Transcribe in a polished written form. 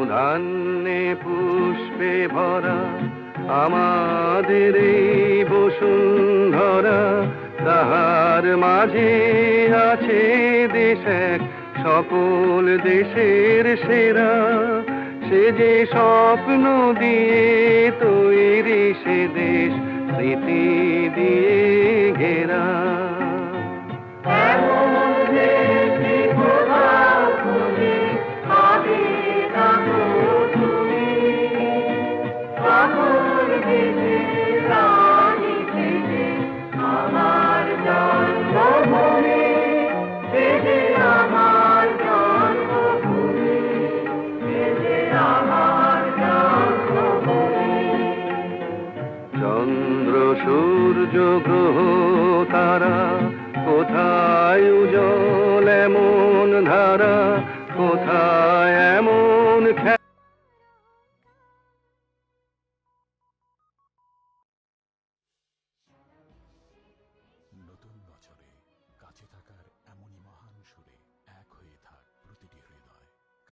ধান্যে পুষ্পে ভরা আমাদের এই বসুন্ধরা, তাহার মাঝে আছে দেশ এক সকল দেশের সেরা। সে যে স্বপ্ন দিয়ে তৈরি সে দেশ স্মৃতি দিয়ে ঘেরা। চন্দ্র সূর্য গ্রহ তারা কোথায় উজ্জ্বল